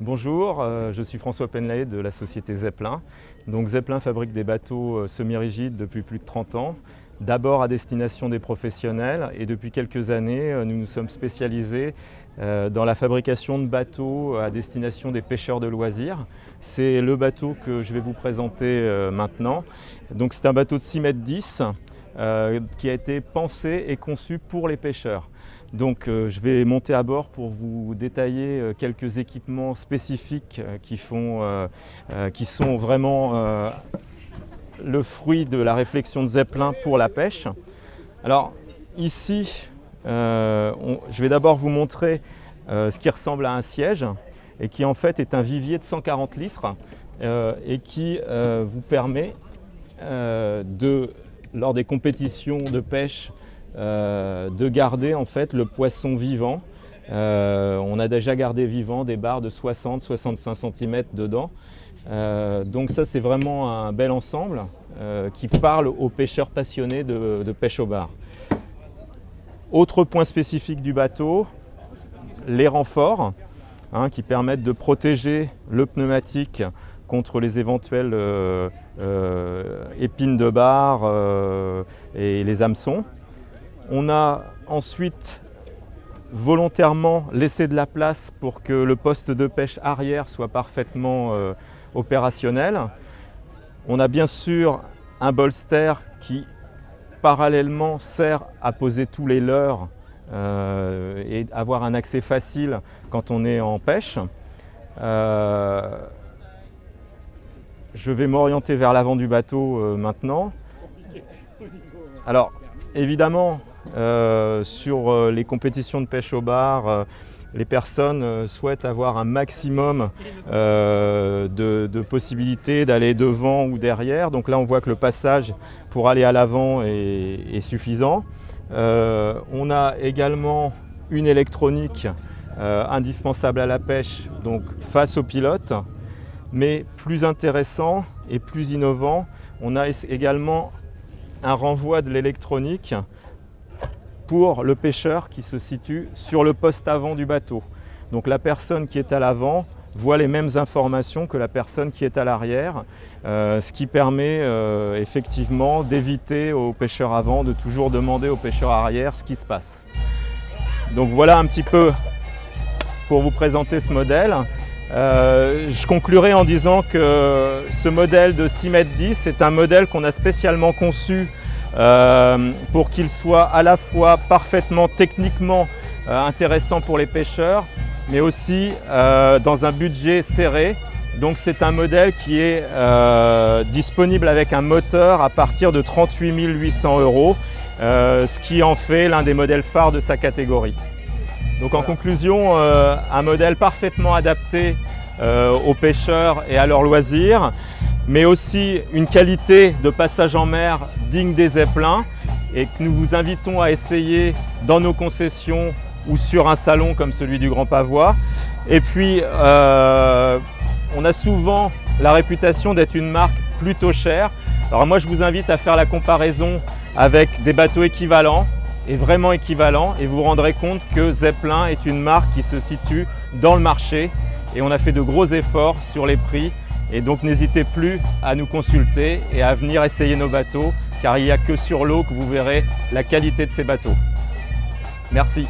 Bonjour, je suis François Penlaé de la société Zeppelin. Donc Zeppelin fabrique des bateaux semi-rigides depuis plus de 30 ans, d'abord à destination des professionnels et depuis quelques années nous nous sommes spécialisés dans la fabrication de bateaux à destination des pêcheurs de loisirs. C'est le bateau que je vais vous présenter maintenant. Donc c'est un bateau de 6,10 m qui a été pensé et conçu pour les pêcheurs. Donc je vais monter à bord pour vous détailler quelques équipements spécifiques qui sont vraiment le fruit de la réflexion de Zeppelin pour la pêche. Alors ici, je vais d'abord vous montrer ce qui ressemble à un siège et qui en fait est un vivier de 140 litres et qui vous permet lors des compétitions de pêche de garder en fait le poisson vivant. On a déjà gardé vivant des barres de 60-65 cm dedans. Donc ça c'est vraiment un bel ensemble qui parle aux pêcheurs passionnés de pêche au bar. Autre point spécifique du bateau, les renforts qui permettent de protéger le pneumatique contre les éventuelles épines de barre et les hameçons. On a ensuite volontairement laissé de la place pour que le poste de pêche arrière soit parfaitement opérationnel. On a bien sûr un bolster qui parallèlement sert à poser tous les leurres et avoir un accès facile quand on est en pêche. Je vais m'orienter vers l'avant du bateau maintenant. Alors évidemment, sur les compétitions de pêche au bar, les personnes souhaitent avoir un maximum de possibilités d'aller devant ou derrière. Donc là, on voit que le passage pour aller à l'avant est suffisant. On a également une électronique indispensable à la pêche, donc face au pilote. Mais plus intéressant et plus innovant, on a également un renvoi de l'électronique pour le pêcheur qui se situe sur le poste avant du bateau. Donc la personne qui est à l'avant voit les mêmes informations que la personne qui est à l'arrière, ce qui permet effectivement d'éviter aux pêcheurs avant de toujours demander aux pêcheurs arrière ce qui se passe. Donc voilà un petit peu pour vous présenter ce modèle. Je conclurai en disant que ce modèle de 6,10 m est un modèle qu'on a spécialement conçu pour qu'il soit à la fois parfaitement techniquement intéressant pour les pêcheurs, mais aussi dans un budget serré. Donc c'est un modèle qui est disponible avec un moteur à partir de 38 800 €, ce qui en fait l'un des modèles phares de sa catégorie. Donc en conclusion, un modèle parfaitement adapté aux pêcheurs et à leurs loisirs, mais aussi une qualité de passage en mer digne des Zeppelin et que nous vous invitons à essayer dans nos concessions ou sur un salon comme celui du Grand Pavois. Et puis, on a souvent la réputation d'être une marque plutôt chère. Alors moi, je vous invite à faire la comparaison avec des bateaux équivalents et vraiment équivalents et vous vous rendrez compte que Zeppelin est une marque qui se situe dans le marché et on a fait de gros efforts sur les prix. Et donc n'hésitez plus à nous consulter et à venir essayer nos bateaux car il n'y a que sur l'eau que vous verrez la qualité de ces bateaux. Merci.